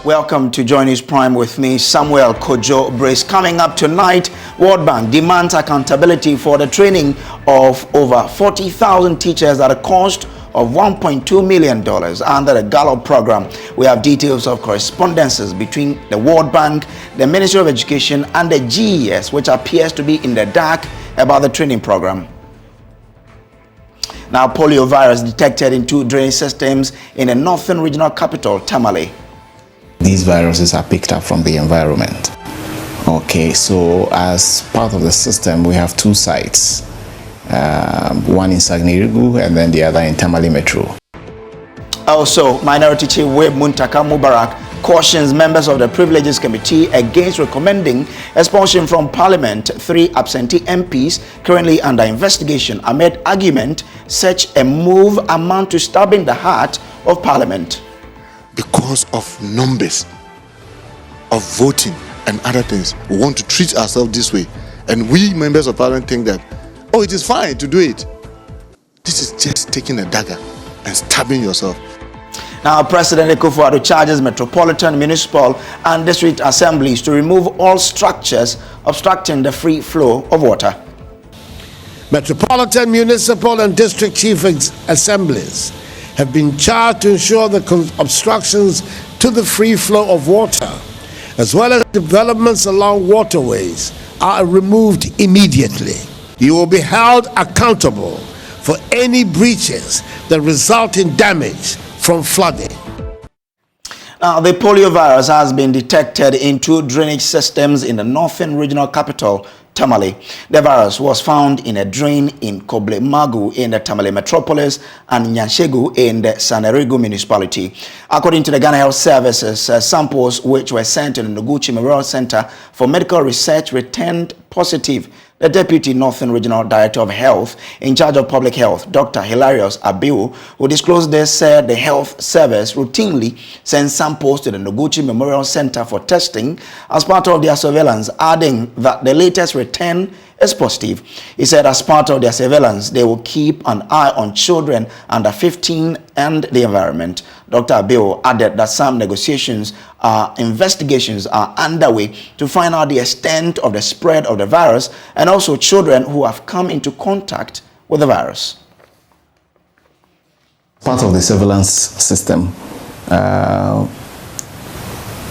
Welcome to Joy News Prime with me, Samuel Kojo Brace. Coming up tonight, World Bank demands accountability for the training of over 40,000 teachers at a cost of $1.2 million under the Gallup program. We have details of correspondences between the World Bank, the Ministry of Education, and the GES, which appears to be in the dark about the training program. Now, polio virus detected in 2 drainage systems in the northern regional capital, Tamale. These viruses are picked up from the environment. Okay, so as part of the system, we have 2 sites, one in Sagnirigu and then the other in Tamale Metro. Also, Minority Chief Whip Muntaka Mubarak cautions members of the Privileges Committee against recommending expulsion from Parliament 3 absentee MPs currently under investigation amid argument such a move amount to stabbing the heart of Parliament. Because of numbers of voting and other things, we want to treat ourselves this way, and we members of Parliament think that, oh, it is fine to do it. This is just taking a dagger and stabbing yourself. Now, President Akufo-Addo charges metropolitan, municipal, and district assemblies to remove all structures obstructing the free flow of water. Metropolitan, municipal, and district chief assemblies have been charged to ensure the obstructions to the free flow of water, as well as developments along waterways, are removed immediately. You will be held accountable for any breaches that result in damage from flooding. Now, the polio virus has been detected in 2 drainage systems in the northern regional capital, Tamale. The virus was found in a drain in Koblemagu in the Tamale metropolis and Nyanshegu in the Sanerigu municipality. According to the Ghana Health Services, samples which were sent to the Noguchi Memorial Center for Medical Research returned positive. The Deputy Northern Regional Director of Health in charge of Public Health, Dr. Hilarious Abiu, who disclosed this, said the health service routinely sends samples to the Noguchi Memorial Center for testing as part of their surveillance, adding that the latest return is positive. He said as part of their surveillance, they will keep an eye on children under 15 and the environment. Dr. Abiu added that some investigations are underway to find out the extent of the spread of the virus and also children who have come into contact with the virus. Part of the surveillance system,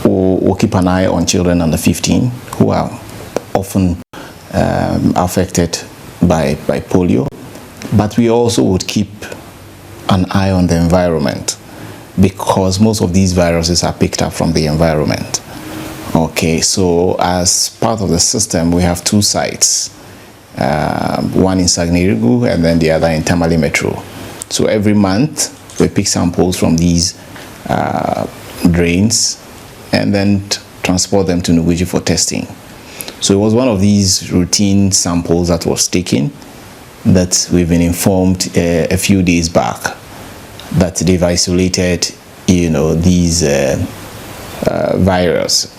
we'll keep an eye on children under 15 who are often affected by polio, but we also would keep an eye on the environment because most of these viruses are picked up from the environment. Okay, so as part of the system, we have 2 sites, one in Sagnirigu and then the other in Tamale Metro. So every month we pick samples from these drains and then transport them to Noguchi for testing. So it was one of these routine samples that was taken that we've been informed a few days back that they've isolated, these virus.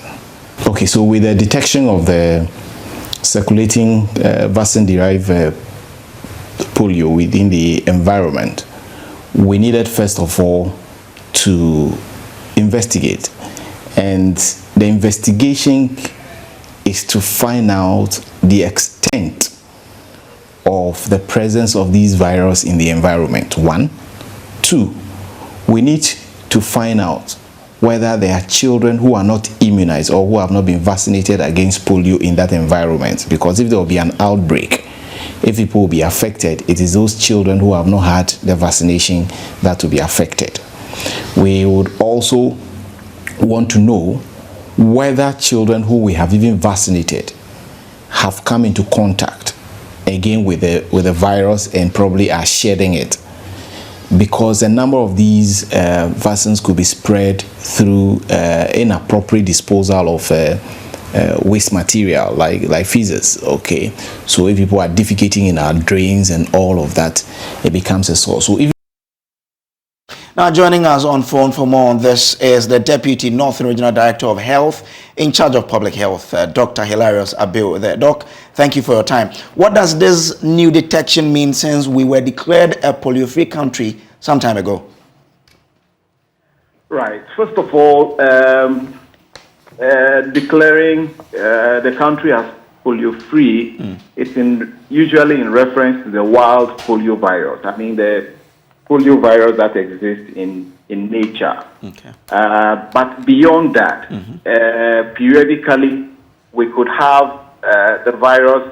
Okay, so with the detection of the circulating vaccine-derived polio within the environment, we needed first of all to investigate, and the investigation is to find out the extent of the presence of these viruses in the environment, 1. 2, we need to find out whether there are children who are not immunized or who have not been vaccinated against polio in that environment, because if there will be an outbreak, if people will be affected, it is those children who have not had the vaccination that will be affected. We would also want to know whether children who we have even vaccinated have come into contact again with the virus and probably are shedding it, because a number of these vaccines could be spread through inappropriate disposal of waste material like feces. Okay, so if people are defecating in our drains and all of that, it becomes a source. So if Now, joining us on phone for more on this is the Deputy Northern Regional Director of Health in charge of Public Health, Dr. Hilarious Abiu. Doc, thank you for your time. What does this new detection mean since we were declared a polio-free country some time ago? Right. First of all, declaring the country as polio-free, it's usually in reference to the wild polio virus. I mean, the polio virus that exists in nature. Okay. But beyond that, periodically, we could have the virus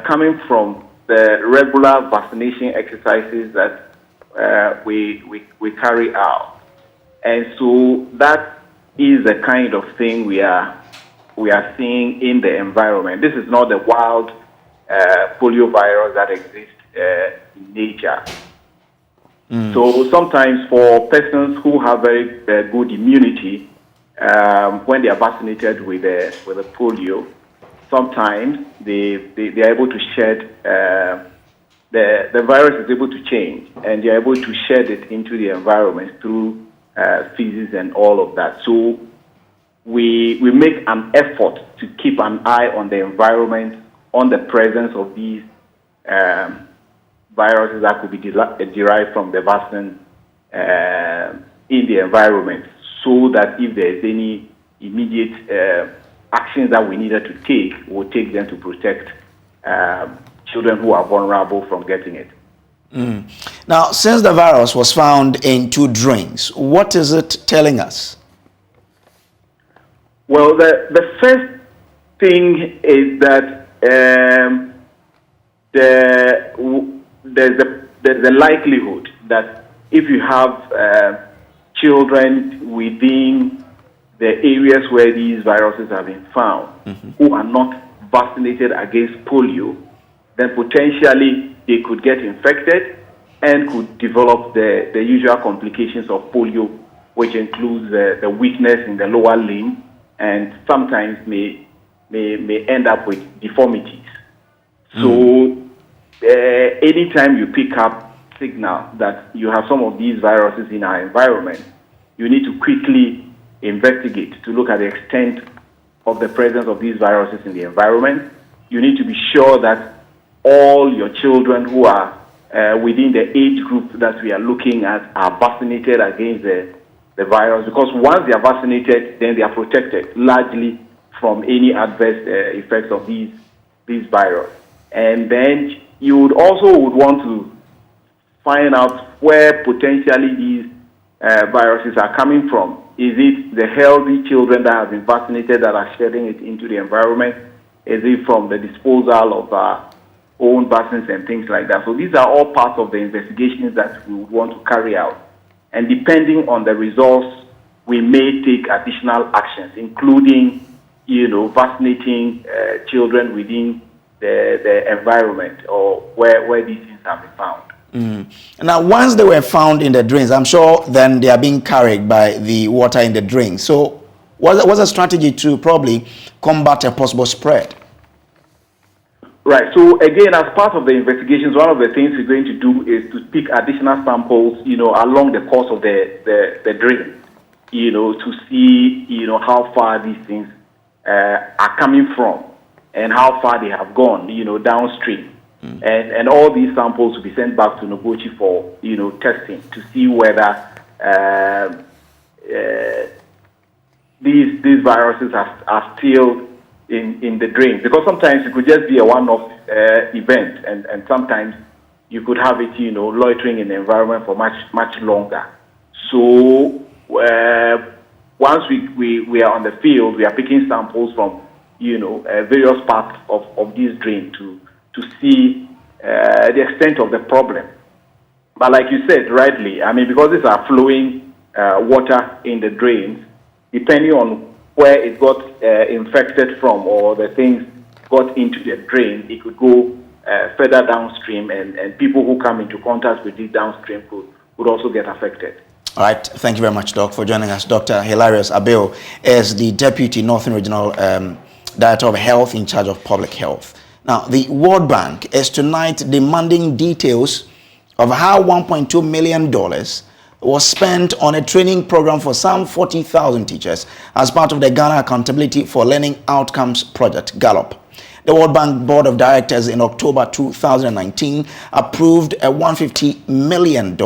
coming from the regular vaccination exercises that we carry out. And so that is the kind of thing we are seeing in the environment. This is not the wild polio virus that exists in nature. So sometimes for persons who have very good immunity, when they are vaccinated with the polio, sometimes they are able to shed, the virus is able to change, and they are able to shed it into the environment through feces and all of that. So we make an effort to keep an eye on the environment, on the presence of these viruses that could be derived from the vaccine in the environment, so that if there is any immediate actions that we needed to take, we'll take them to protect children who are vulnerable from getting it. Now, since the virus was found in 2 drinks, what is it telling us? Well, the first thing is that there's a likelihood that if you have children within the areas where these viruses have been found who are not vaccinated against polio, then potentially they could get infected and could develop the usual complications of polio, which includes the weakness in the lower limb, and sometimes may end up with deformities. So anytime you pick up signal that you have some of these viruses in our environment, you need to quickly investigate to look at the extent of the presence of these viruses in the environment. You need to be sure that all your children who are within the age group that we are looking at are vaccinated against the virus, because once they are vaccinated, then they are protected largely from any adverse effects of these virus. And then you would want to find out where potentially these viruses are coming from. Is it the healthy children that have been vaccinated that are shedding it into the environment? Is it from the disposal of own vaccines and things like that? So these are all parts of the investigations that we would want to carry out. And depending on the results, we may take additional actions, including, vaccinating children within the environment or where these things have been found. Now, once they were found in the drains, I'm sure then they are being carried by the water in the drains. So what's a strategy to probably combat a possible spread? Right. So again, as part of the investigations, one of the things we're going to do is to pick additional samples, along the course of the drain, to see, how far these things are coming from and how far they have gone, downstream. And all these samples will be sent back to Noguchi for, testing to see whether these viruses are still in the drain, because sometimes it could just be a one-off event, and sometimes you could have it, loitering in the environment for much longer. So once we are on the field, we are picking samples from various parts of this drain to see the extent of the problem. But like you said rightly, I mean, because these are flowing water in the drains, depending on where it got infected from or the things got into the drain, it could go further downstream, and people who come into contact with it downstream could also get affected. All right. Thank you very much, Doc, for joining us. Dr. Hilarious Abeo is the Deputy Northern Regional Director of Health in charge of public health. Now, the World Bank is tonight demanding details of how $1.2 million was spent on a training program for some 40,000 teachers as part of the Ghana Accountability for Learning Outcomes Project, GALLOP. The World Bank Board of Directors in October 2019 approved a $150 million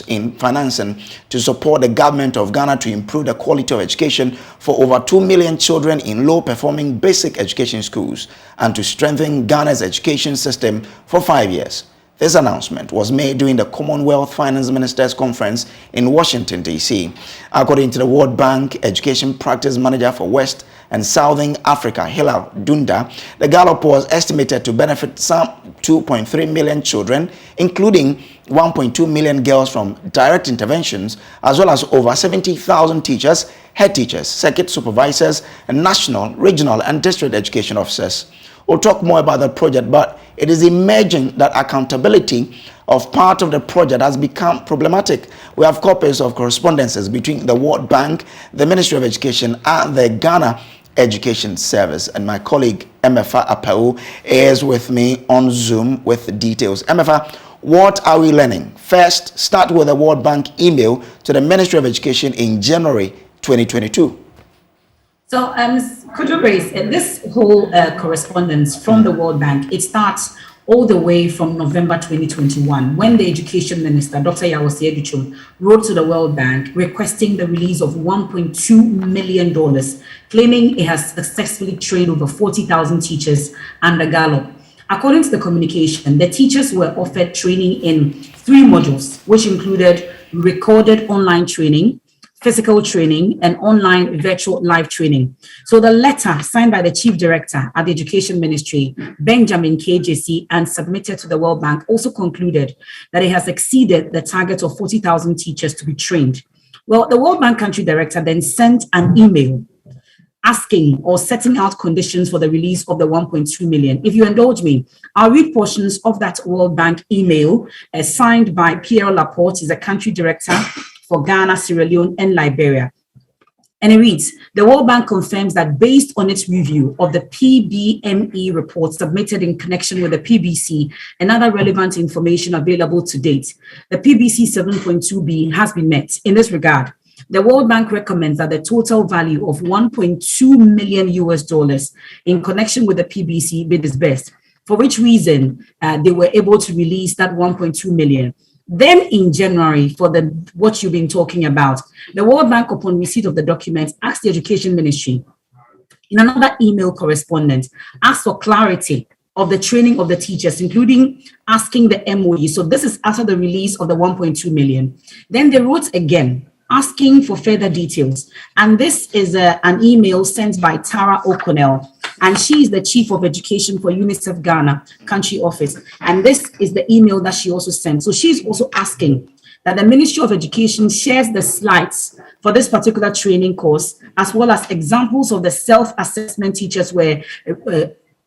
in financing to support the government of Ghana to improve the quality of education for over 2 million children in low-performing basic education schools and to strengthen Ghana's education system for 5 years. This announcement was made during the Commonwealth Finance Ministers Conference in Washington, D.C. According to the World Bank Education Practice Manager for West and Southern Africa, Hilal Dunda, the gallop was estimated to benefit some 2.3 million children, including 1.2 million girls from direct interventions, as well as over 70,000 teachers, head teachers, circuit supervisors, and national, regional, and district education officers. We'll talk more about the project, but it is emerging that accountability of part of the project has become problematic. We have copies of correspondences between the World Bank, the Ministry of Education, and the Ghana Education Service. And my colleague Emefa Apau is with me on Zoom with details. Emefa, what are we learning? First, start with the World Bank email to the Ministry of Education in January 2022. So, Kojo Grace, this whole correspondence from the World Bank, it starts all the way from November 2021, when the Education Minister, Dr. Yawose Educhum, wrote to the World Bank requesting the release of $1.2 million, claiming it has successfully trained over 40,000 teachers under Gallup. According to the communication, the teachers were offered training in 3 modules, which included recorded online training, physical training, and online virtual live training. So the letter signed by the Chief Director at the Education Ministry, Benjamin KJC, and submitted to the World Bank also concluded that it has exceeded the target of 40,000 teachers to be trained. Well, the World Bank Country Director then sent an email asking or setting out conditions for the release of the 1.2 million. If you indulge me, I'll read portions of that World Bank email signed by Pierre Laporte, is a country director for Ghana, Sierra Leone, and Liberia. And it reads, the World Bank confirms that based on its review of the PBME report submitted in connection with the PBC and other relevant information available to date, the PBC 7.2b has been met. In this regard, the World Bank recommends that the total value of $1.2 million in connection with the PBC be disbursed, for which reason they were able to release that 1.2 million. Then in January, for what you've been talking about, the World Bank, upon receipt of the documents, asked the Education Ministry, in another email correspondence, asked for clarity of the training of the teachers, including asking the MOE. So this is after the release of the 1.2 million. Then they wrote again, asking for further details. And this is an email sent by Tara O'Connell, and she is the Chief of Education for UNICEF Ghana Country Office. And this is the email that she also sent. So she's also asking that the Ministry of Education shares the slides for this particular training course, as well as examples of the self-assessment teachers were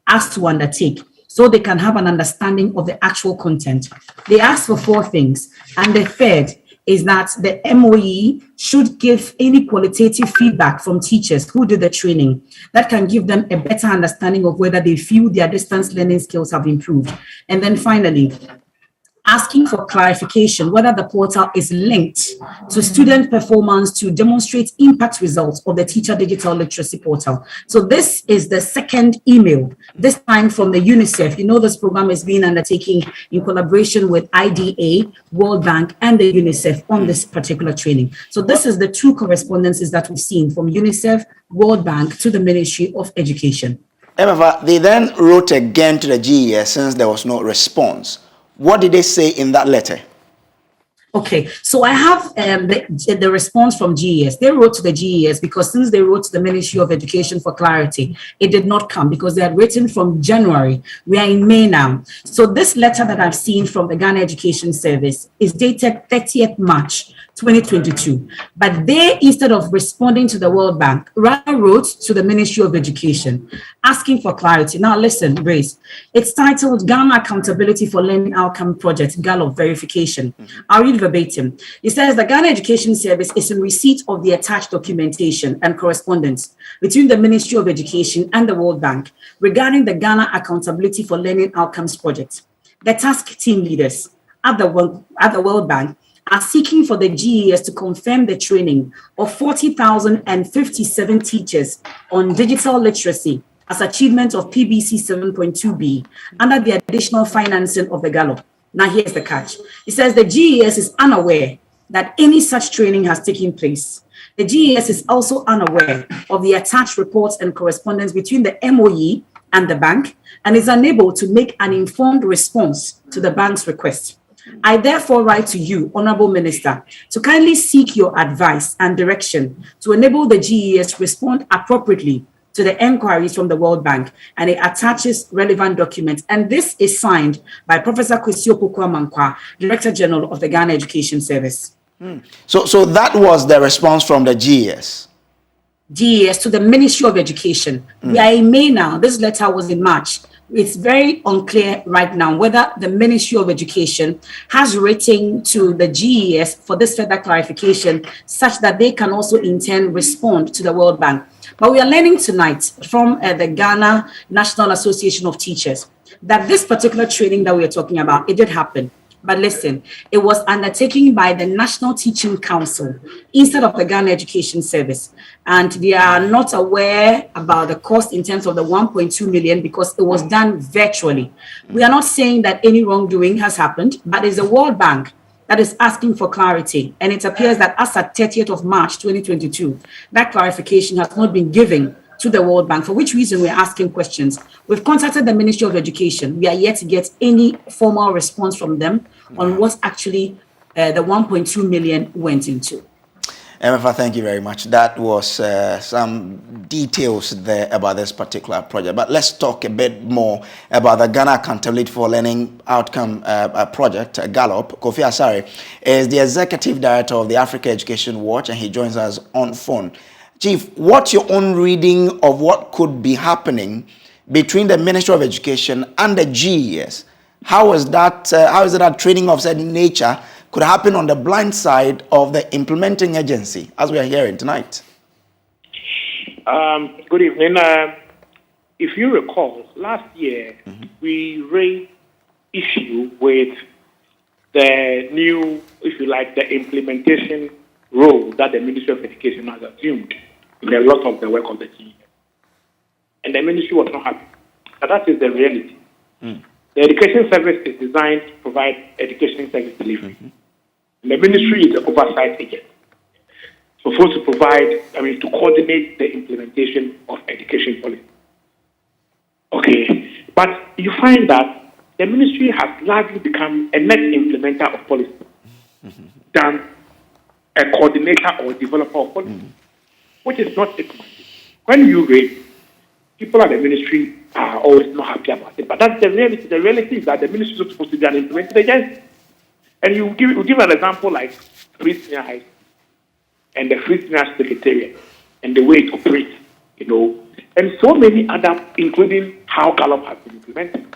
asked to undertake, so they can have an understanding of the actual content. They asked for 4 things, and the third is that the MOE should give any qualitative feedback from teachers who did the training that can give them a better understanding of whether they feel their distance learning skills have improved. And then finally, asking for clarification whether the portal is linked to student performance to demonstrate impact results of the Teacher Digital Literacy Portal. So this is the second email, this time from the UNICEF. You know, this program is being undertaken in collaboration with IDA, World Bank, and the UNICEF on this particular training. So this is the 2 correspondences that we've seen from UNICEF, World Bank to the Ministry of Education. However, they then wrote again to the GES since there was no response. What did they say in that letter? Okay, so I have the response from GES. They wrote to the GES because since they wrote to the Ministry of Education for clarity, it did not come because they had written from January. We are in May now. So this letter that I've seen from the Ghana Education Service is dated 30th March 2022. But they, instead of responding to the World Bank, rather wrote to the Ministry of Education asking for clarity. Now listen, Grace, it's titled Ghana Accountability for Learning Outcome Project, Gallup Verification. I'll read verbatim. It says the Ghana Education Service is in receipt of the attached documentation and correspondence between the Ministry of Education and the World Bank regarding the Ghana Accountability for Learning Outcomes Project. The task team leaders at the World Bank are seeking for the GES to confirm the training of 40,057 teachers on digital literacy as achievement of PBC 7.2b under the additional financing of the Gallup. Now, here's the catch. It says the GES is unaware that any such training has taken place. The GES is also unaware of the attached reports and correspondence between the MOE and the bank and is unable to make an informed response to the bank's request. I therefore write to you, Honorable Minister, to kindly seek your advice and direction to enable the GES to respond appropriately to the enquiries from the World Bank, and it attaches relevant documents. And this is signed by Professor Kojo Mankwa, Director General of the Ghana Education Service. So that was the response from the GES. GES to the Ministry of Education. We are in May now. This letter was in March. It's very unclear right now whether the Ministry of Education has written to the GES for this further clarification such that they can also in turn respond to the World Bank. But we are learning tonight from the Ghana National Association of Teachers that this particular training that we are talking about, it did happen. But listen, it was undertaken by the National Teaching Council instead of the Ghana Education Service. And they are not aware about the cost in terms of the 1.2 million because it was done virtually. We are not saying that any wrongdoing has happened, but it's the World Bank that is asking for clarity. And it appears that as at 30th of March, 2022, that clarification has not been given to the World Bank, for which reason we're asking questions. We've contacted the Ministry of Education. We are yet to get any formal response from them on what actually the 1.2 million went into. MFA, thank you very much. That was some details there about this particular project. But let's talk a bit more about the Ghana Accountability for Learning Outcome project, Gallup. Kofi Asare is the Executive Director of the Africa Education Watch, and he joins us on phone. Chief, what's your own reading of what could be happening between the Ministry of Education and the GES? How is it that training of certain nature could happen on the blind side of the implementing agency, as we are hearing tonight? Good evening. If you recall, last year we raised issue with the new, if you like, the implementation role that the Ministry of Education has assumed in a lot of the work of the GES. And the ministry was not happy. But that is the reality. The education service is designed to provide education service delivery. And the ministry is the oversight agent. Supposed to provide, to coordinate the implementation of education policy. Okay. But you find that the ministry has largely become a net implementer of policy than a coordinator or developer of policy, which is not diplomatic. When you read, people at the ministry are always not happy about it. But that's the reality. The reality is that the ministry is supposed to be an implementing agency. And you give an example like Free Senior High and the Free Senior Secretariat and the way it operates, and so many other, including how Gallup has been implemented.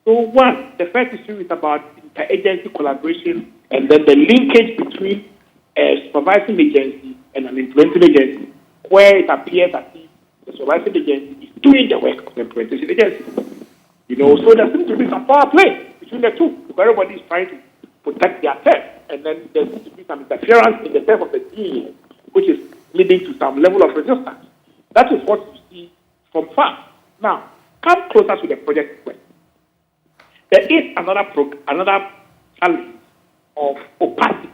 So one, the first issue is about interagency collaboration and then the linkage between a supervising agency and an implementing agency, where it appears that the supervising agency is doing the work of the implementation agency. So there seems to be some power play between the two, because everybody is trying to protect their turf, and then there seems to be some interference in the turf of the GES, which is leading to some level of resistance. That is what you see from far. Now, come closer to the project request. There is another challenge of opacity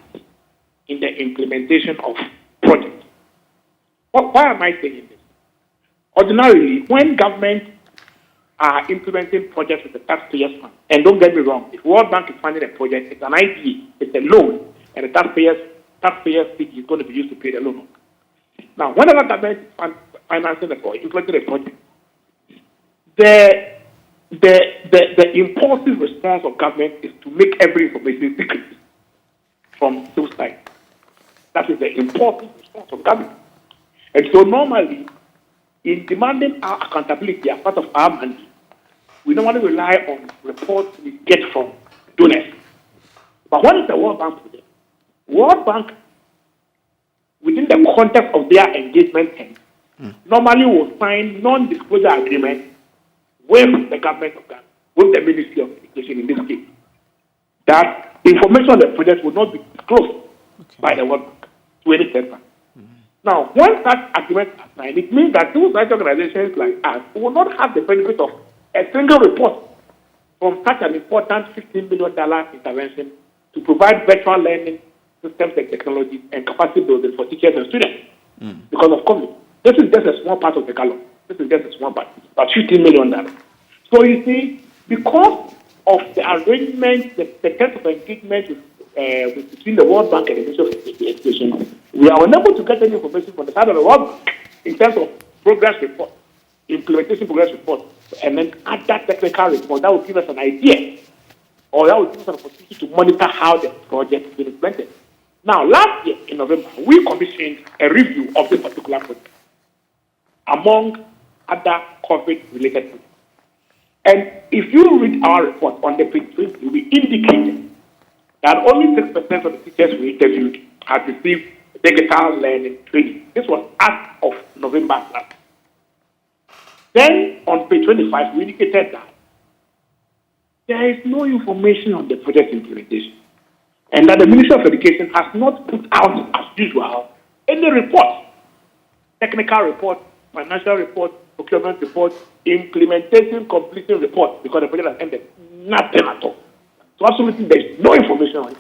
in the implementation of projects. Why am I saying this? Ordinarily, when government are implementing projects with the taxpayers' fund, and don't get me wrong, if World Bank is funding a project, it's an idea, it's a loan, and the taxpayers' fee is going to be used to pay the loan. Now, whenever government is financing or implementing a project, the impulsive response of government is to make every information secret from two sides. That is the impulsive response of government. And so normally, in demanding our accountability as part of our mandate, we normally rely on reports we get from donors. But when it's a World Bank project, World Bank, within the context of their engagement terms, normally will sign non-disclosure agreements with the government of Ghana, with the Ministry of Education in this case, that information on the project will not be disclosed by the World Bank to any third party. Now, once that agreement is signed, it means that those organizations like us will not have the benefit of a single report from such an important $15 million intervention to provide virtual learning systems and technologies and capacity building for teachers and students. Because of COVID. This is just a small part of the gallop. This is just a small part, about $15 million. So you see, because of the arrangement, the terms of engagement between the World Bank and the Ministry of Education, we are unable to get any information from the side of the World Bank in terms of progress report, implementation progress report, and then add that technical report that will give us an idea, or that will give us an opportunity to monitor how the project is being implemented. Now, last year in November, we commissioned a review of this particular project, among other COVID-related projects. And if you read our report on the page 20, we indicated that only 6% of the teachers we interviewed had received digital learning training. This was as of November last. Then on page 25, we indicated that there is no information on the project implementation, and that the Ministry of Education has not put out, as usual, any report, technical report, financial report, procurement report, implementation completion report, because the project has ended. Nothing at all. So absolutely there is no information on it.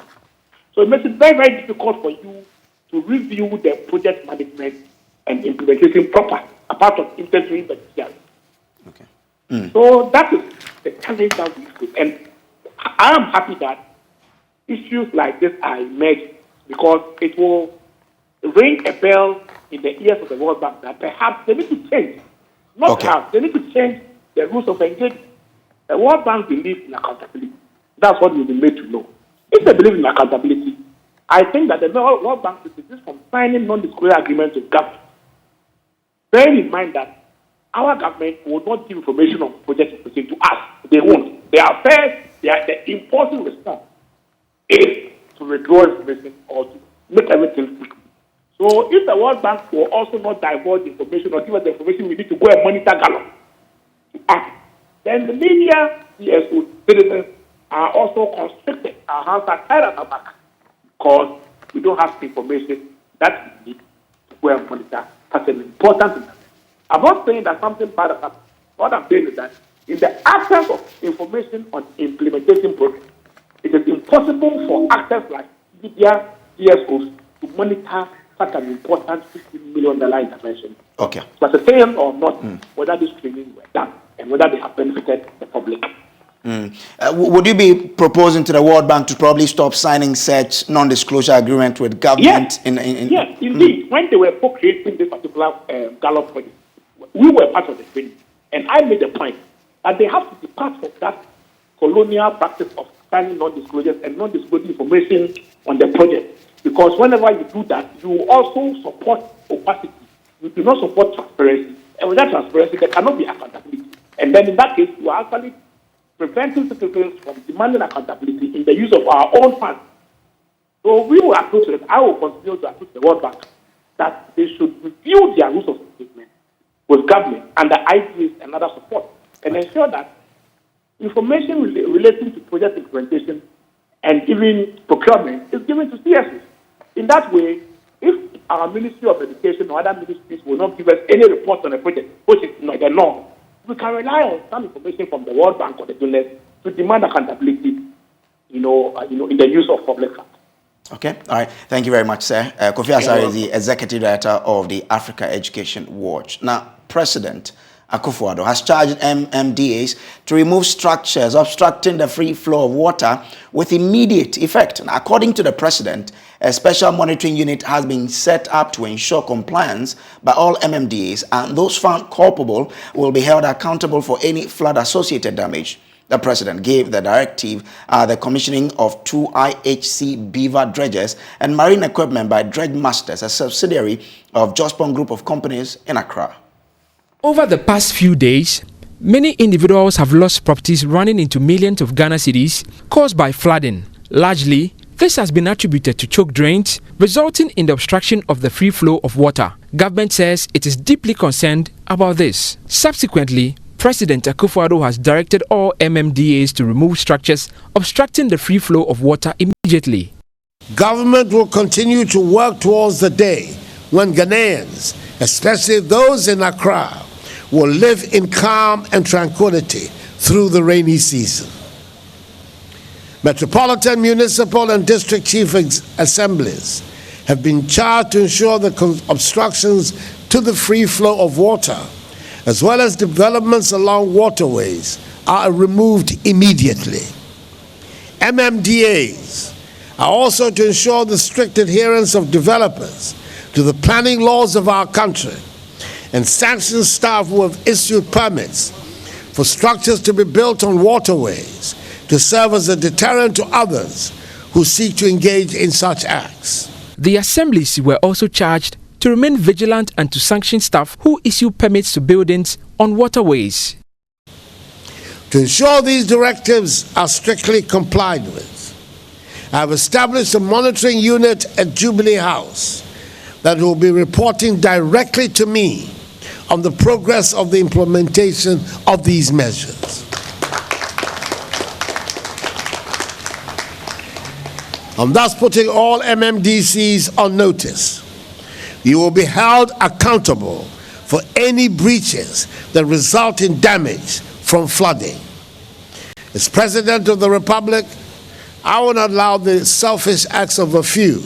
So it makes it very, very difficult for you to review the project management and implementation proper, apart from interviewing beneficiaries. Okay. So that is the challenge that we face. And I am happy that issues like this are emerging, because it will ring a bell in the ears of the World Bank that perhaps they need to change. Not perhaps, they need to change the rules of engagement. The World Bank believes in accountability. That's what we've been made to know. If they believe in accountability, I think that the World Bank should desist from signing non-disclosure agreements with government. Bearing in mind that our government will not give information on project implementation to us. They won't. The important response is to withdraw information or to make everything quick. So if the World Bank will also not divulge information or give us the information we need to go and monitor Gallup to act, then the media, CSO, citizens are also constricted. Our hands are tied at our back because we don't have information that we need to go and monitor such an important thing. I'm not saying that something bad has happened. What I'm saying is that in the absence of information on implementation progress, it is impossible for actors like media, CSOs to monitor such an important $50 million intervention. Okay. But the same or not, whether these trainings were done and whether they have benefited the public. Would you be proposing to the World Bank to probably stop signing such non-disclosure agreement with government? Yes, yes, indeed. When they were co-creating this particular Gallup project, we were part of the training. And I made the point that they have to be part of that colonial practice of signing non-disclosures and non-disclosing information on the project. Because whenever you do that, you also support opacity. You do not support transparency. And without transparency, there cannot be accountability. And then in that case, you are actually preventing citizens from demanding accountability in the use of our own funds. So we will approach it. I will continue to approach the World Bank that they should review their rules of engagement with government and the ideas and other support, and ensure that information relating to project implementation and even procurement is given to CSOs. In that way, if our Ministry of Education or other ministries will not give us any report on a project, which is not the norm, we can rely on some information from the World Bank or the donors to demand accountability, in the use of public funds. Okay, all right. Thank you very much, sir. Kofi Asare is the Executive Director of the Africa Education Watch. Now, President Akufo-Addo has charged MMDAs to remove structures obstructing the free flow of water with immediate effect. And according to the President, a special monitoring unit has been set up to ensure compliance by all MMDAs, and those found culpable will be held accountable for any flood-associated damage. The President gave the directive the commissioning of 2 IHC beaver dredgers and marine equipment by Dredge Masters, a subsidiary of Jospon Group of Companies in Accra. Over the past few days, many individuals have lost properties running into millions of Ghana cedis caused by flooding. Largely, this has been attributed to choke drains, resulting in the obstruction of the free flow of water. Government says it is deeply concerned about this. Subsequently, President Akufo-Addo has directed all MMDAs to remove structures obstructing the free flow of water immediately. Government will continue to work towards the day when Ghanaians, especially those in Accra, will live in calm and tranquility through the rainy season. Metropolitan, municipal, and district chief assemblies have been charged to ensure the obstructions to the free flow of water, as well as developments along waterways, are removed immediately. MMDAs are also to ensure the strict adherence of developers to the planning laws of our country and sanction staff who have issued permits for structures to be built on waterways to serve as a deterrent to others who seek to engage in such acts. The assemblies were also charged to remain vigilant and to sanction staff who issue permits to buildings on waterways. To ensure these directives are strictly complied with, I have established a monitoring unit at Jubilee House that will be reporting directly to me on the progress of the implementation of these measures. I'm thus putting all MMDCs on notice. You will be held accountable for any breaches that result in damage from flooding. As President of the Republic, I will not allow the selfish acts of a few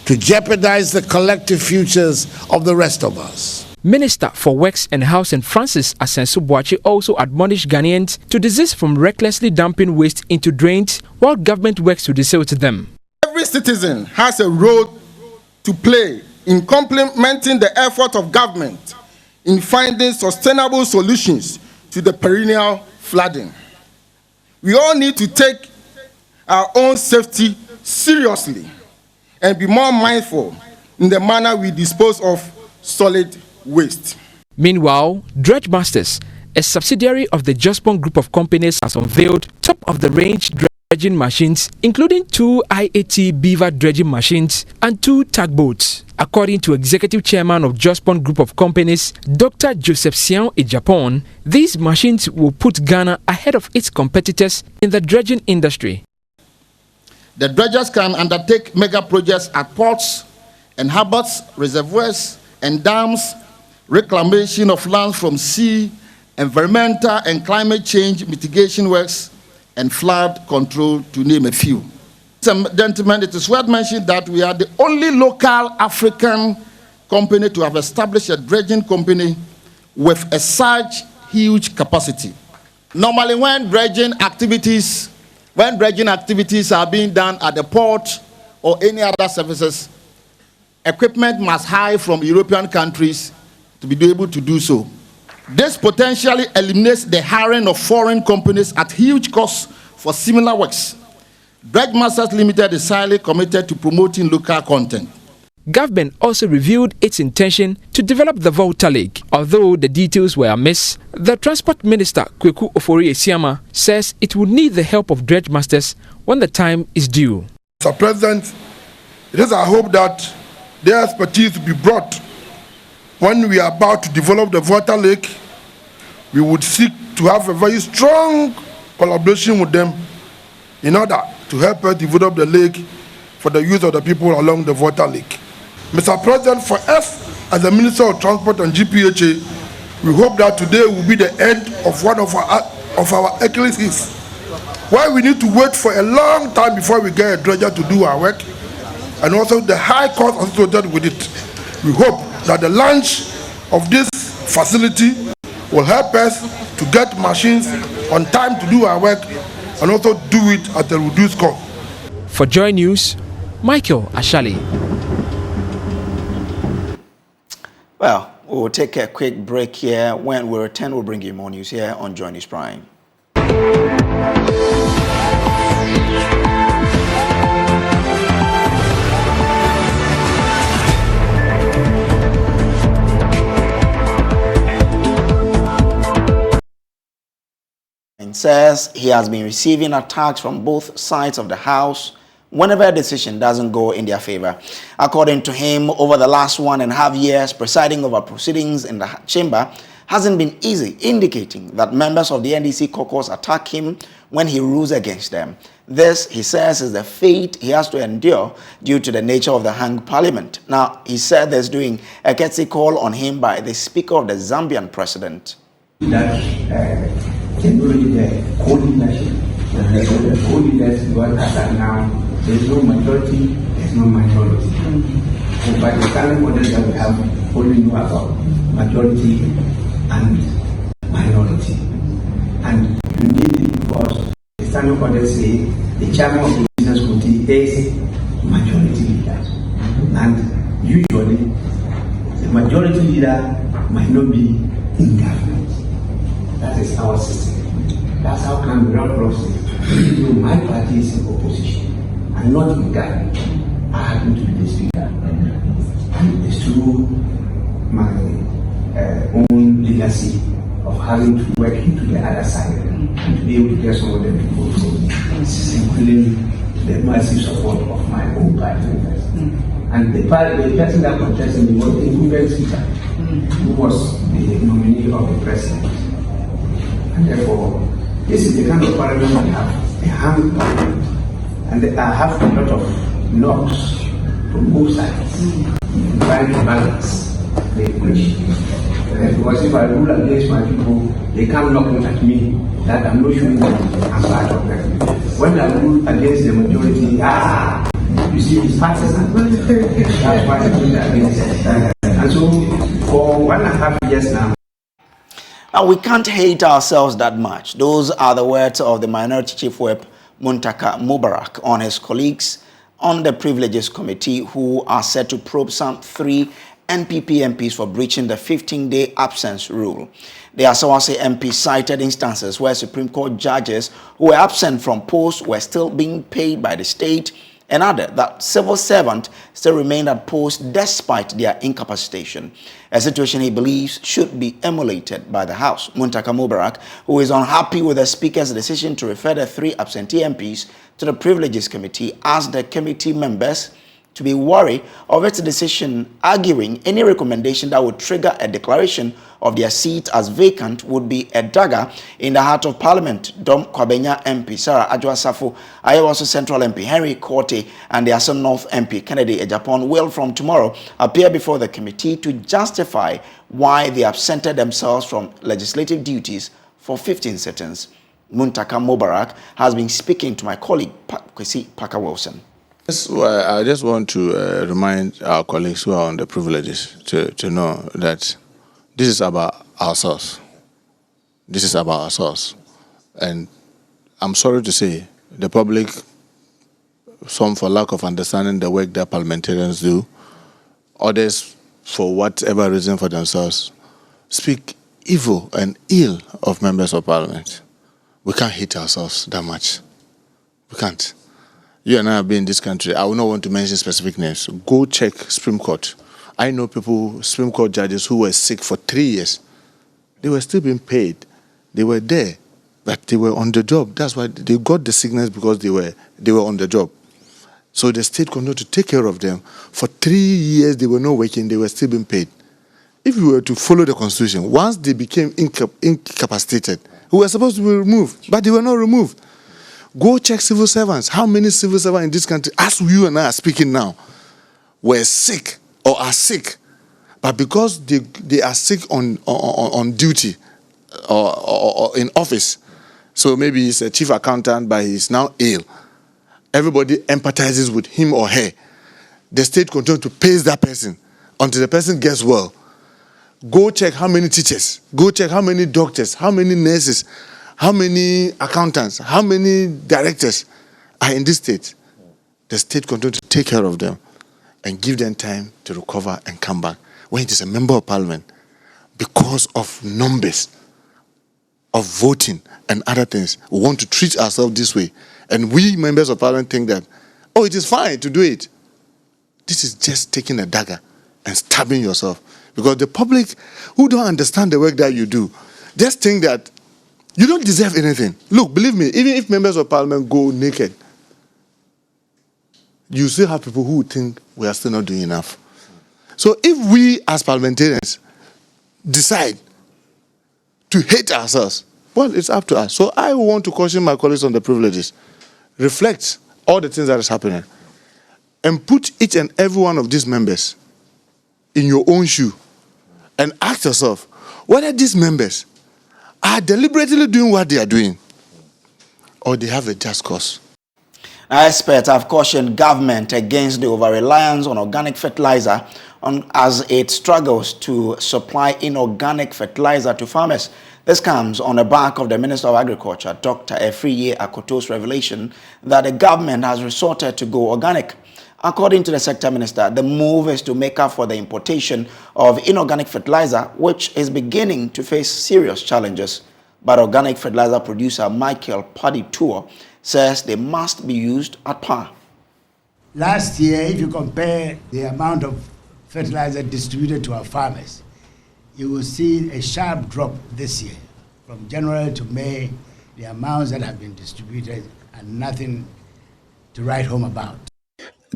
to jeopardize the collective futures of the rest of us. Minister for Works and Housing Francis Asensu-Boakye also admonished Ghanaians to desist from recklessly dumping waste into drains while government works to desilt them. Every citizen has a role to play in complementing the effort of government in finding sustainable solutions to the perennial flooding. We all need to take our own safety seriously and be more mindful in the manner we dispose of solid waste. Meanwhile, Dredge Masters, a subsidiary of the Jospon Group of Companies, has unveiled top-of-the-range dredging machines, including 2 IAT beaver dredging machines and 2 tugboats. According to Executive Chairman of Jospon Group of Companies, Dr. Joseph Sian Ejapon, these machines will put Ghana ahead of its competitors in the dredging industry. The dredgers can undertake mega projects at ports and harbors, reservoirs and dams, reclamation of lands from sea, environmental and climate change mitigation works, and flood control, to name a few. Gentlemen, it is worth mentioning that we are the only local African company to have established a dredging company with a such huge capacity. Normally, when dredging activities are being done at the port or any other services, equipment must hire from European countries to be able to do so. This potentially eliminates the hiring of foreign companies at huge costs for similar works. Dredge Masters Limited is highly committed to promoting local content. Government also revealed its intention to develop the Volta Lake. Although the details were amiss, the Transport Minister, Kweku Ofori-Esiama, says it will need the help of Dredge Masters when the time is due. Mr. President, it is our hope that their expertise will be brought when we are about to develop the Volta Lake. We would seek to have a very strong collaboration with them in order to help us develop the lake for the use of the people along the Volta Lake. Mr. President, for us as the Minister of Transport and GPHA, we hope that today will be the end of one of our Achilles. Why we need to wait for a long time before we get a dredger to do our work, and also the high cost associated with it. We hope that the launch of this facility will help us to get machines on time to do our work and also do it at a reduced cost. For Joy News, Michael Ashali. Well, we'll take a quick break here. When we return, we'll bring you more news here on Joy News Prime. Says he has been receiving attacks from both sides of the House whenever a decision doesn't go in their favor. According to him, over the last 1.5 years, presiding over proceedings in the chamber hasn't been easy, indicating that members of the NDC caucus attack him when he rules against them. This, he says, is the fate he has to endure due to the nature of the hung parliament. Now, he said there's doing a courtesy call on him by the Speaker of the Zambian president. That technology, the co-leadership, the co-leaders, what happened now, there's no majority, there's no minority. So by the current model that we have, only know about majority and minority. And you need it because the standard order say the chairman of the business committee is majority leader. And usually the majority leader might not be in government. That is our system. That's how can we run process. Even though my party is in opposition and not in government, I happen to be the speaker. And it's through my own legacy of having to work into the other side and to be able to get some of them to vote for me, including the massive support of my own party members. And the person that contested me was the incumbent speaker, who was the nominee of the president. And therefore, this is the kind of parliament we have, a hung parliament. And I have a lot of knocks from both sides, trying to balance the equation. Because if I rule against my people, they come knocking at me that I'm not showing them I'm part of them. When I rule against the majority, you see, it's partisan. That's why I rule against it. And so, for 1.5 years now, now, we can't hate ourselves that much. Those are the words of the Minority Chief Whip, Muntaka Mubarak, on his colleagues on the Privileges Committee, who are set to probe some 3 NPP MPs for breaching the 15-day absence rule. The Asawase MP cited instances where Supreme Court judges who were absent from posts were still being paid by the state, and added that civil servants still remained at post despite their incapacitation, a situation he believes should be emulated by the House. Muntaka Mubarak, who is unhappy with the Speaker's decision to refer the 3 absentee MPs to the Privileges Committee, asked the committee members to be wary of its decision, arguing any recommendation that would trigger a declaration of their seat as vacant would be a dagger in the heart of Parliament. Dom Kwabenya MP Sarah Adjoa-Safo, Ayawaso Central MP Henry Korte, and the Assam North MP Kennedy Ejapon will from tomorrow appear before the committee to justify why they absented themselves from legislative duties for 15 sittings. Muntaka Mubarak has been speaking to my colleague Kwesi Parker Wilson. I just want to remind our colleagues who are on the privileges to know that this is about ourselves. This is about ourselves. And I'm sorry to say, the public, some for lack of understanding the work that parliamentarians do, others for whatever reason for themselves, speak evil and ill of members of parliament. We can't hate ourselves that much. We can't. You and I have been in this country. I will not want to mention specific names. Go check Supreme Court. I know people, Supreme Court judges who were sick for 3 years. They were still being paid. They were there, but they were on the job. That's why they got the sickness, because they were on the job. So the state continued to take care of them. For 3 years, they were not working. They were still being paid. If we were to follow the Constitution, once they became incapacitated, we were supposed to be removed, but they were not removed. Go check civil servants. How many civil servants in this country, as you and I are speaking now, were sick or are sick, but because they are sick on duty or in office, so maybe he's a chief accountant, but he's now ill, everybody empathizes with him or her. The state continues to pay that person until the person gets well. Go check how many teachers, go check how many doctors, how many nurses, how many accountants, how many directors are in this state. The state continues to take care of them and give them time to recover and come back. When it is a member of parliament, because of numbers of voting and other things, we want to treat ourselves this way. And we members of parliament think that, oh, it is fine to do it. This is just taking a dagger and stabbing yourself. Because the public who don't understand the work that you do, just think that you don't deserve anything. Look, believe me, even if members of parliament go naked, you still have people who think we are still not doing enough. So if we as parliamentarians decide to hate ourselves. Well, it's up to us. So I want to caution my colleagues on the privileges. Reflect all the things that is happening and put each and every one of these members in your own shoe and ask yourself whether these members are deliberately doing what they are doing or they have a just cause. Experts have cautioned government against the over-reliance on organic fertilizer as it struggles to supply inorganic fertilizer to farmers. This comes on the back of the Minister of Agriculture, Dr. Efriye Akoto's revelation that the government has resorted to go organic. According to the sector minister, the move is to make up for the importation of inorganic fertilizer, which is beginning to face serious challenges. But organic fertilizer producer Michael Paddy-Tour says they must be used at par. Last year, if you compare the amount of fertilizer distributed to our farmers, you will see a sharp drop this year. From January to May, the amounts that have been distributed are nothing to write home about.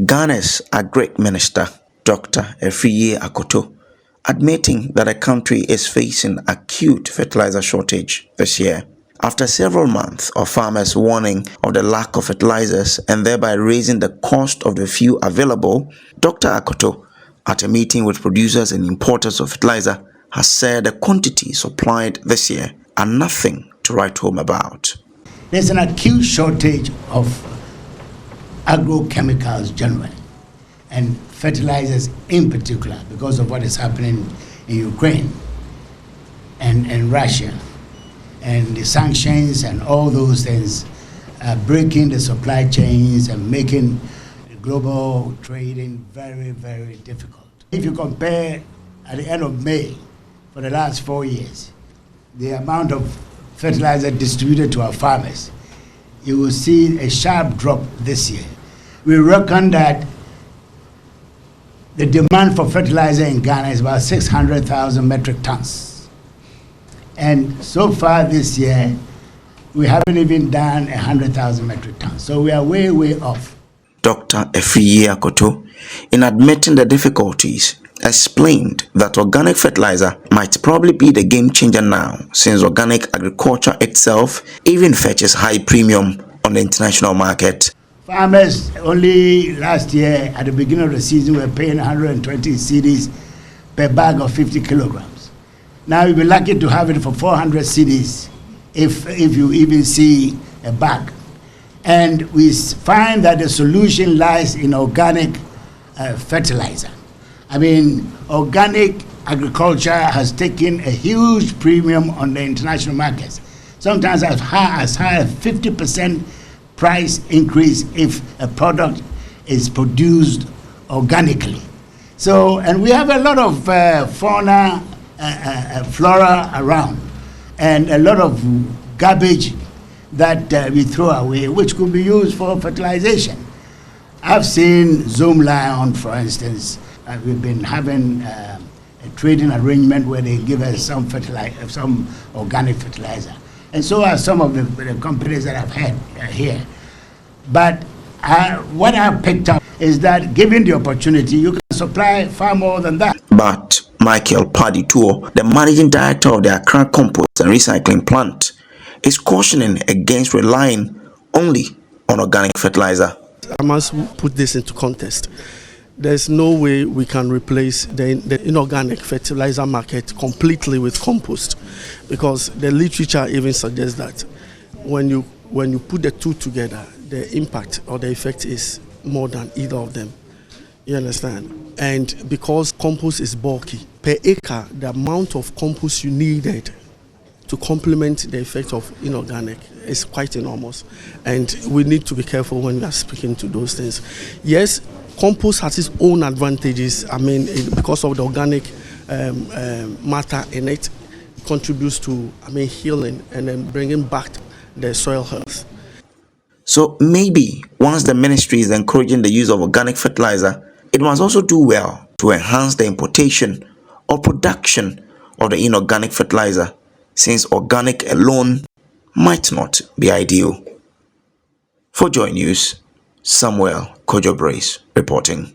Ghana's Agri Minister, Dr. Efriye Akoto, admitting that the country is facing acute fertilizer shortage this year. After several months of farmers warning of the lack of fertilizers and thereby raising the cost of the few available, Dr. Akoto, at a meeting with producers and importers of fertilizer, has said the quantities supplied this year are nothing to write home about. There's an acute shortage of agrochemicals generally and fertilizers in particular because of what is happening in Ukraine and Russia. And the sanctions and all those things are breaking the supply chains and making global trading very, very difficult. If you compare at the end of May for the last 4 years, the amount of fertilizer distributed to our farmers, you will see a sharp drop this year. We reckon that the demand for fertilizer in Ghana is about 600,000 metric tons. And so far this year, we haven't even done 100,000 metric tons. So we are way, way off. Dr. Efriye Akoto, in admitting the difficulties, explained that organic fertilizer might probably be the game changer now, since organic agriculture itself even fetches high premium on the international market. Farmers only last year, at the beginning of the season, were paying 120 cedis per bag of 50 kilograms. Now you'll be lucky to have it for 400 cedis if you even see a bag. And we find that the solution lies in organic fertilizer. I mean, organic agriculture has taken a huge premium on the international markets, sometimes as high as 50% price increase if a product is produced organically. So, and we have a lot of flora around and a lot of garbage that we throw away, which could be used for fertilization. I've seen Zoom Lion, for instance. We've been having a trading arrangement where they give us some organic fertilizer. And so are some of the companies that I've had here. But what I've picked up is that given the opportunity, you can supply far more than that. But Michael Paddy-Tour, the managing director of the Accra Compost and Recycling Plant, is cautioning against relying only on organic fertilizer. I must put this into context. There's no way we can replace the inorganic fertilizer market completely with compost, because the literature even suggests that when you put the two together, the impact or the effect is more than either of them. You understand? And because compost is bulky, per acre, the amount of compost you needed to complement the effect of inorganic is quite enormous. And we need to be careful when we are speaking to those things. Yes, compost has its own advantages. I mean, because of the organic matter in it, contributes to, healing and then bringing back the soil health. So maybe once the ministry is encouraging the use of organic fertilizer, it must also do well to enhance the importation or production of the inorganic fertilizer, since organic alone might not be ideal. For Joy News, Samuel Kojo reporting.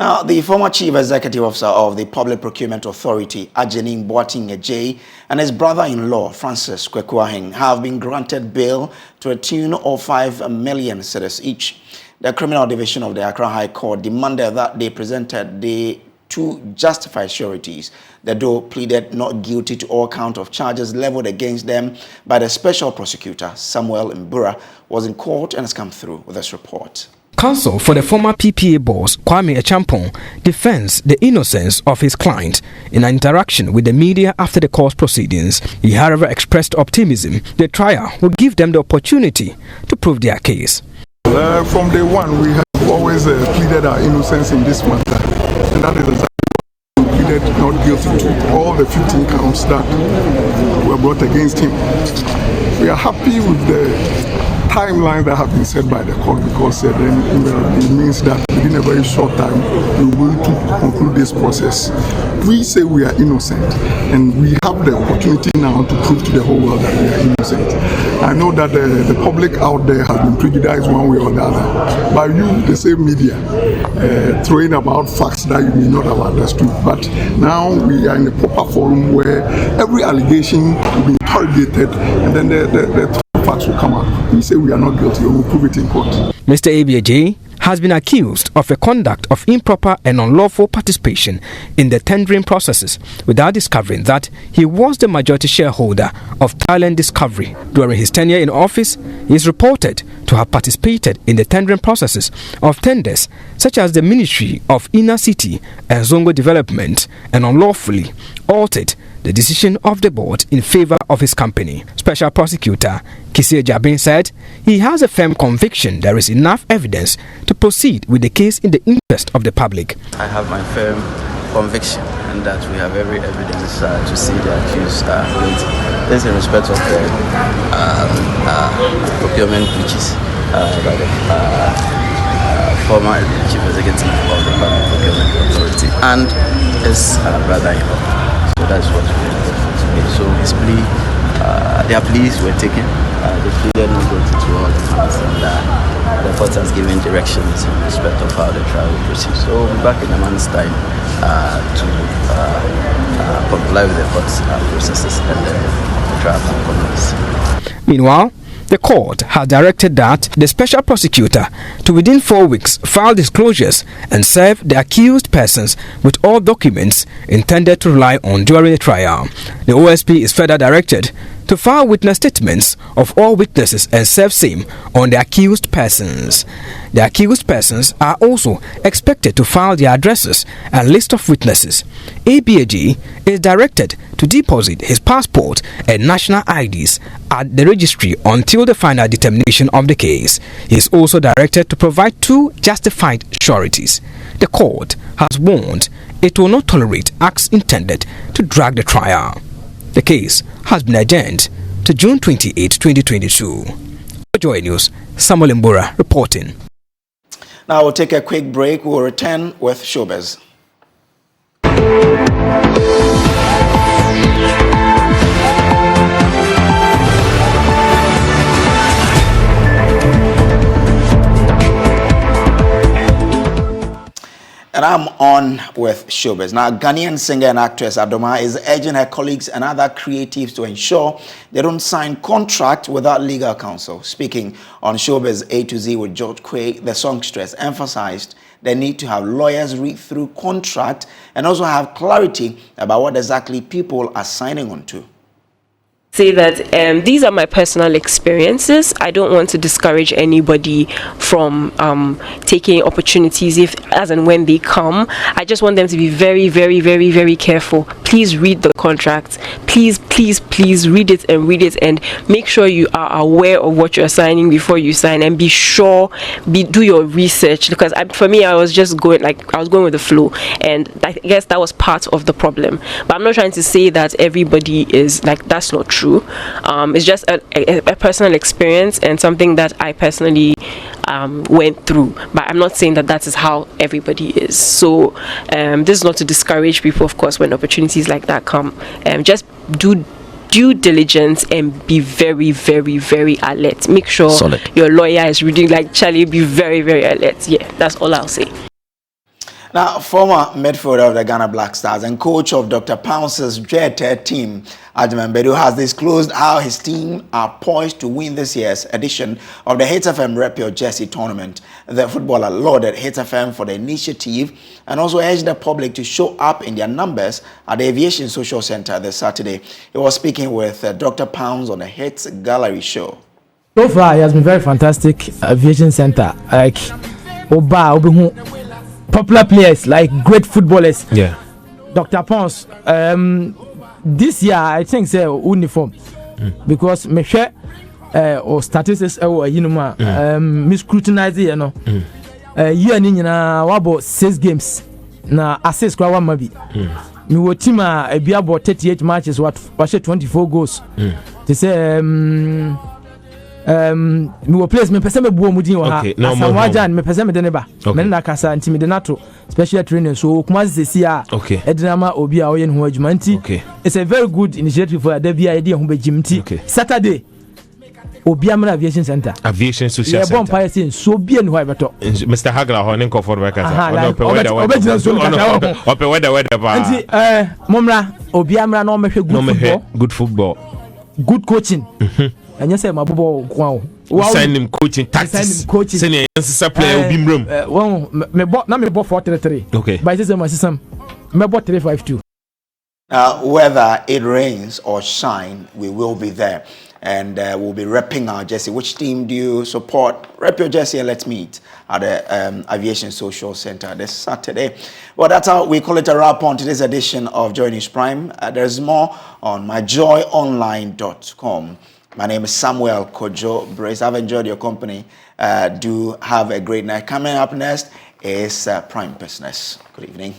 Now, the former Chief Executive Officer of the Public Procurement Authority, Ajenin Boating Ejay, and his brother-in-law, Francis Kwekuaheng, have been granted bail to a tune of 5 million cedis each. The Criminal Division of the Accra High Court demanded that they presented the 2 justified sureties. The duo pleaded not guilty to all count of charges leveled against them by the Special Prosecutor, Samuel Mbura, was in court and has come through with this report. Counsel for the former PPA boss, Kwame Echampong, defends the innocence of his client in an interaction with the media after the court proceedings. He, however, expressed optimism the trial will give them the opportunity to prove their case. From day one, we have always pleaded our innocence in this matter, and that is exactly why we pleaded not guilty to all the 15 counts that were brought against him. We are happy with the timelines that have been set by the court, because then it means that within a very short time we will to conclude this process. We say we are innocent, and we have the opportunity now to prove to the whole world that we are innocent. I know that the public out there has been prejudiced one way or the other by you, the same media, throwing about facts that you may not have understood. But now we are in a proper forum where every allegation will be interrogated, and then the facts will come out. We say we are not guilty, and we'll prove it in court. Mr. Abiaje has been accused of a conduct of improper and unlawful participation in the tendering processes without discovering that he was the majority shareholder of Thailand Discovery. During his tenure in office, he is reported to have participated in the tendering processes of tenders such as the Ministry of Inner City and Zongo Development, and unlawfully altered the decision of the board in favor of his company. Special Prosecutor Kisir Jabin said he has a firm conviction there is enough evidence to proceed with the case in the interest of the public. I have my firm conviction and that we have every evidence to see the accused guilty. This in respect of the procurement breaches by the former Chief Executive of the Public Procurement Authority and his brother-in-law. So that's what we have today. So his plea, their pleas were taken. They pleaded not guilty to all the counts, and the court has given directions in respect of how the trial will proceed. So we'll be back in a month's time to comply with the court's processes, and the trial can commence. Meanwhile, the court has directed that the special prosecutor to within 4 weeks file disclosures and serve the accused persons with all documents intended to rely on during the trial. The OSP is further directed to file witness statements of all witnesses and serve same on the accused persons. The accused persons are also expected to file their addresses and list of witnesses. ABAG is directed to deposit his passport and national IDs at the registry until the final determination of the case. He is also directed to provide 2 justified sureties. The court has warned it will not tolerate acts intended to drag the trial. The case has been adjourned to June 28, 2022. Kojo News, Samuel Mbura reporting. Now we'll take a quick break. We'll return with Showbiz. And I'm on with Showbiz. Now, Ghanaian singer and actress Adoma is urging her colleagues and other creatives to ensure they don't sign contract without legal counsel. Speaking on Showbiz A to Z with George Quay, the songstress emphasized the need to have lawyers read through contract and also have clarity about what exactly people are signing on to. Say that these are my personal experiences. I don't want to discourage anybody from taking opportunities if as and when they come. I just want them to be very, very, very, very careful. Please read the contract. Please read it and make sure you are aware of what you're signing before you sign, and be sure, do your research, because for me I was just going with the flow, and I guess that was part of the problem. But I'm not trying to say that everybody is like, that's not true. It's just a personal experience and something that I personally went through, but I'm not saying that that is how everybody is. So this is not to discourage people, of course, when opportunities like that come. Just do due diligence and be very, very, very alert. Make sure your lawyer is reading, like Charlie, be very, very alert. Yeah, that's all I'll say. Now, former midfielder of the Ghana Black Stars and coach of Dr. Pounce's Dreaded team, Ajiman Bedu, has disclosed how his team are poised to win this year's edition of the Hits FM Rep Your Jersey tournament. The footballer lauded Hits FM for the initiative and also urged the public to show up in their numbers at the Aviation Social Center this Saturday. He was speaking with Dr. Pounce on the Hits Gallery show. So far, it has been very fantastic. Aviation Center, like popular players, like great footballers. Yeah. Dr. Pounce, this year I think it's uniform because me share or statistics me scrutinize year ni na wabo 6 games na assist kwa one mabi. Me wo team a be about 38 matches what 24 goals. They say me wo players me pese me buo mudin wa ha asawajan me pese me de ne ba me na kasa nti me de nato special training so kuma sesi a edinama obi a oye ne ho adwuma nti it's a very good initiative for the bia de ho begimti Saturday obi amra aviation center aviation social center yeah bomb say so bia ne ho abeto Mr. Hagla ho ne comfort workers ope weather ba nti momra obi amra na o mehwe good football good coaching and yes, my bobo wow. Sign him coaching tactics. Send him player be room. Well, me bought na me bought 433. Okay. By this my system, me bought 352. Whether it rains or shine, we will be there, and we'll be repping our jersey. Which team do you support? Rep your jersey and let's meet at the Aviation Social Center this Saturday. Well, that's how we call it a wrap on today's edition of Joy News Prime. There's more on myjoyonline.com. My name is Samuel Kojo Brace. I've enjoyed your company. Do have a great night. Coming up next is Prime Business. Good evening.